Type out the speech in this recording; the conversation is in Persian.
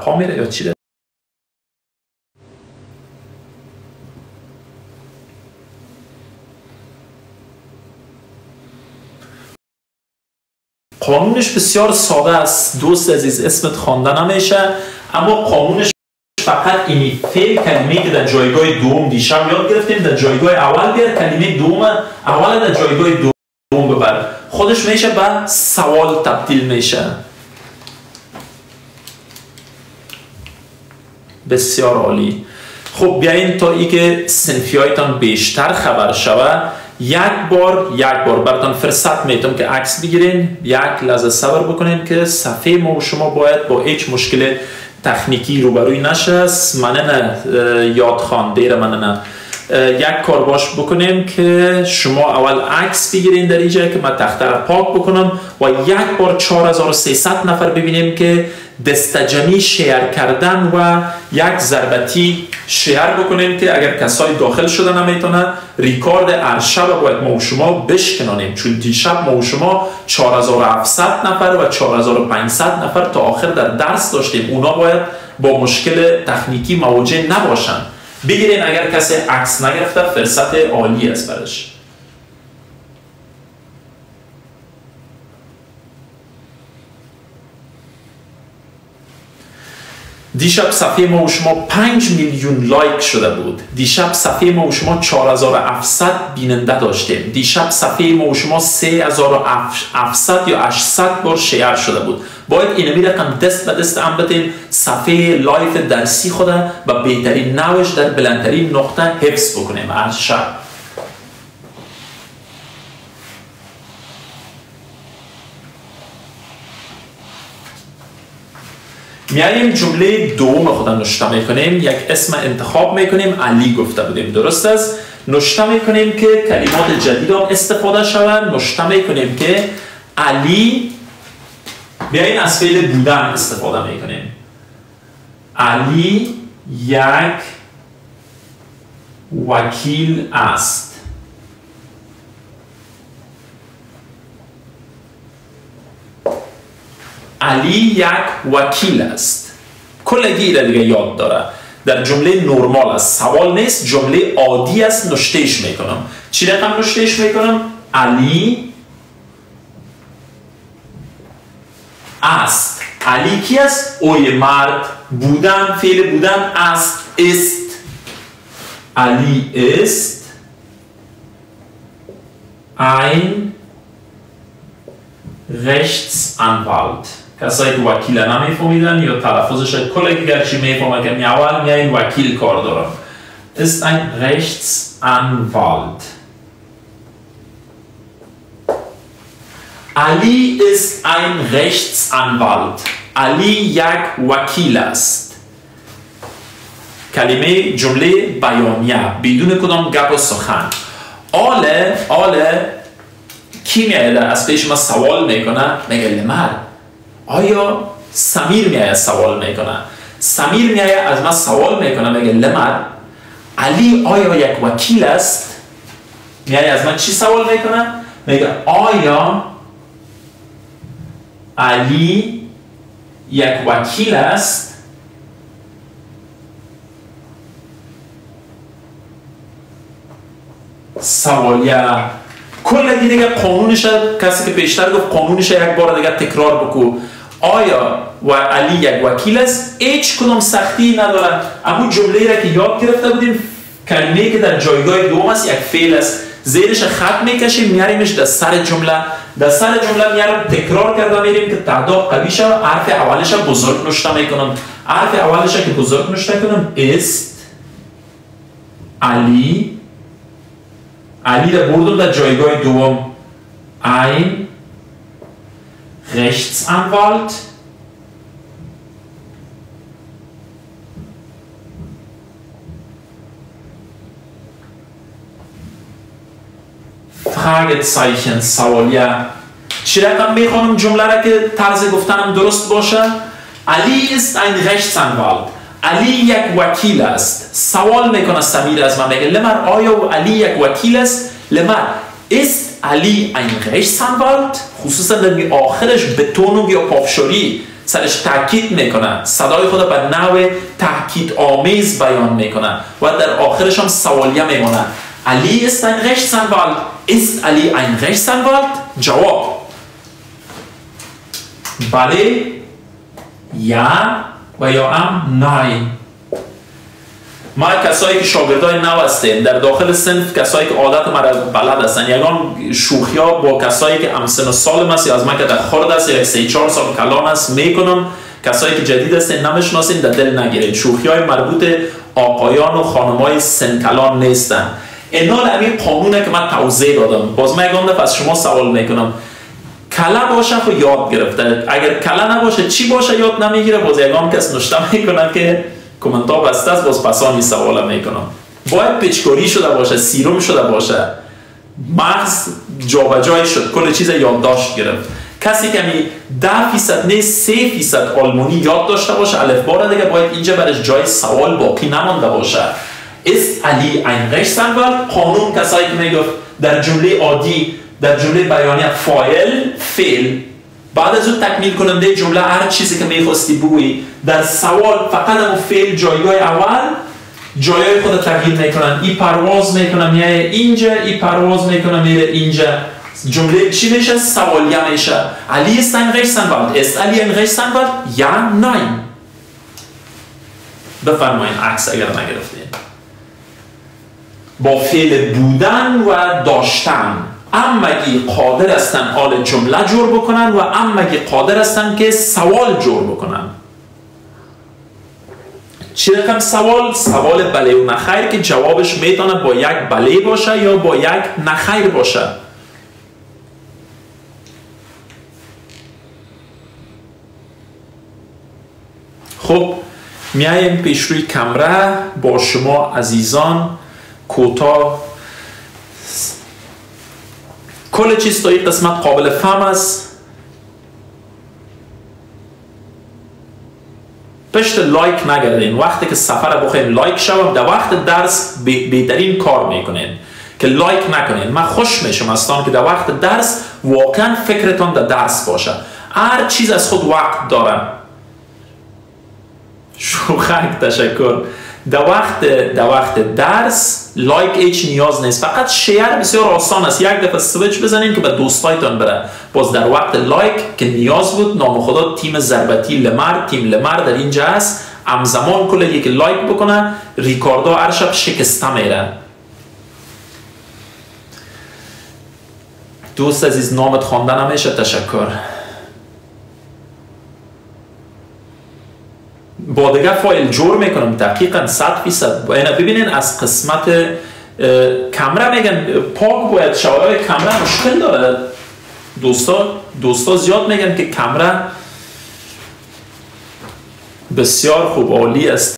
پا میره یا چی؟ قانونش بسیار ساده است دوست عزیز، اسمت خوانده نمیشه، اما قانونش فقط اینی فعل کلمه‌ای که در جایگاه دوم دیشب یاد گرفتیم در جایگاه اول بیار، کلمه دوم اول در جایگاه دوم ببر، خودش میشه به سوال تبدیل میشه. بسیار عالی. خب بیاین تا ای که صنفی‌هایتان بیشتر خبر شوه یک بار براتون فرصت میتونم که عکس بگیرین، یک لحظه صبر بکنین که صفحه ما و شما باید با هیچ مشکل تکنیکی روبروی نشه. من نه یاد خواندیر من نه یک کار باش بکنیم که شما اول عکس بگیرین در اینجا که من تخته را پاک بکنم و یک بار 4300 نفر ببینیم که دستجمعی شیر کردن و یک ضربتی شیر بکنیم که اگر کسای داخل شده نمیتونه ریکارد ارشب باید ما و شما بشکنانیم، چون دیشب ما و شما 4700 نفر و 4500 نفر تا آخر در درس داشتیم، اونا باید با مشکل تکنیکی مواجه نباشن. بگیرین اگر کسی عکس نگرفته فرصت عالی است برش. دیشب صفحه ما و شما 5 میلیون لایک شده بود. دیشب صفحه ما و شما 4700 بیننده داشتیم. دیشب صفحه ما و شما 3700 یا 800 بار شیر شده بود. باید اینمی رقم دست به دست هم بتین صفحه لایف درسی خود به بهترین نوش در بلندترین نقطه حفظ بکنیم هر شب. میاییم جمله دوم خودم نشته میکنیم، یک اسم انتخاب میکنیم، علی گفته بودیم درست است، نشته میکنیم که کلمات جدید هم استفاده شود، نشته میکنیم که علی، بیاییم از فعل بودن استفاده میکنیم، علی یک وکیل است. علی یک وکیل است. کلگی را دیگه یاد داره. در جمله نرمال است، سوال نیست، جمله عادی است، نشتهش میکنم. چی رقم نشتهش میکنم؟ علی است. علی کی است؟ اوی مرد. بودن، فعل بودن است، است. علی است ein Rechtsanwalt. کسایی که وکیل نمیفهمیدن یا تلفظش کلگی گرچه میفهمه که میاول میاین وکیل کار دارم. ist ein Rechtsanwalt. علی ist ein Rechtsanwalt. علی یک وکیل است. کلمه جمله بیانیه بدون کدام گپ و سخن. آله کی میاید از پیش ما سوال میکنه؟ میگه لمر. آیا سمیر میاید سوال میکنه؟ سمیر میاید از ما سوال میکنه میگه لمر علی آیا یک وکیل است؟ میاید از من چی سوال میکنه؟ میگه آیا علی یک وکیل است؟ سوالیه. کل دیگه قانونش کسی که پیشتر گفت قانونش یک بار دیگه تکرار بکو. آیا و علی یک وکیل است؟ هیچ کدام سختی نداره. اما جمله را که یاد گرفته بودیم کلمه‌ای که در جایگاه دوم است یک فعل است. زیرش خط میکشیم میاریمش در سر جمله. در سر جمله میارم تکرار کرده میریم که تعداد قوی شود. حرف اولش بزرگ نوشته میکنم. حرف اولش که بزرگ نوشته کنم است علی. علی را بردم در جایگاه دوم. ein Rechtsanwalt. Fragezeichen سوالیه. چی رقم میخوانم جمله را که طرز گفتنم درست باشه؟ علی ist ein Rechtsanwalt. علی یک وکیل است. سوال میکنه سمیر از من میگه لمر آیا علی یک وکیل است؟ لمر ist علی ein Rechtsanwalt؟ خصوصا در آخرش بتونم یا پافشاری سرش تاکید میکنه، صدای خود به نوع تاکید آمیز بیان میکنه و در آخرش هم سوالیه میمونه. علی است ein Rechtsanwalt؟ است علی ein Rechtsanwalt؟ جواب بله یا و یا هم نه. ما کسایی که شاگردای نو هستیم در داخل صنف، کسایی که عادت ما را بلد هستن، یگان شوخی ها با کسایی که همسن و سالم است یا از من که در خورد است یا 3-4 سال کلان است میکنم. کسایی که جدید هستین نمیشناسین در دل نگیرید، شوخی های مربوط آقایان و خانمای سن کلان نیستن. اینا همین قانونه که من توضیح دادم. باز من یگان دفعه از شما سوال میکنم، کلا باشه خو یاد گرفته، اگر کلا نباشه چی باشه یاد نمیگیره. باز یگان کس نشته میکنن که کامنت ها بسته است، باز پسانی سوال میکنم. باید پیچکاری شده باشه، سیروم شده باشه، مغز جابجایی شد، کل چیز یادداشت گرفت. کسی که می 10% نیست 3% آلمانی یاد داشته باشه الفبا دیگه، باید اینجا برش جای سوال باقی نمانده باشه. است علی ein Rechtsanwalt؟ قانون کسایی که میگفت در جمله عادی، در جمله بیانیه فاعل فعل، بعد از اون تکمیل کننده جمله هر چیزی که میخواستی بگویی، در سوال فقط اون فعل جایگاه اول جایگاه خود تغییر میکنن. ای پرواز میکنه میره اینجا، ای پرواز میکنه میره اینجا. جمله چی میشه؟ سوالیه میشه. علی است ein Rechtsanwalt؟ است علی ein Rechtsanwalt؟ یا نه. بفرمایین عکس اگر نگرفتین. با فعل بودن و داشتن، امگی قادر هستن آل جمله جور بکنن و امگی قادر هستن که سوال جور بکنن. چی رقم سوال؟ سوال بله و نخیر که جوابش میتونه با یک بله باشه یا با یک نخیر باشه. خب میایم پیش روی کمره با شما عزیزان کوتاه. کل چیز تا این قسمت قابل فهم است. پشت لایک نگردین. وقتی که سفر بخواین لایک شوم، در وقت درس بهترین کار میکنین که لایک نکنین. من خوش میشم از که در وقت درس واقعا فکرتان در درس باشه. هر چیز از خود وقت داره. شوخک تشکر. در وقت درس لایک هیچ نیاز نیست، فقط شیر بسیار آسان است. یک دفعه سویچ بزنین که به دوستایتان بره. باز در وقت لایک که نیاز بود، نام خدا تیم ضربتی لمر، تیم لمر در اینجا است. همزمان کل یکی لایک بکنه، ریکاردو هر شب شکسته میره. دوست عزیز نامت خوانده نمیشه، تشکر. با دیگه فایل جور میکنم دقیقا 100%. اینا ببینین از قسمت کامera میگن پاک باید شوای کامera مشکل داره. دوستا زیاد میگن که کامera بسیار خوب عالی است.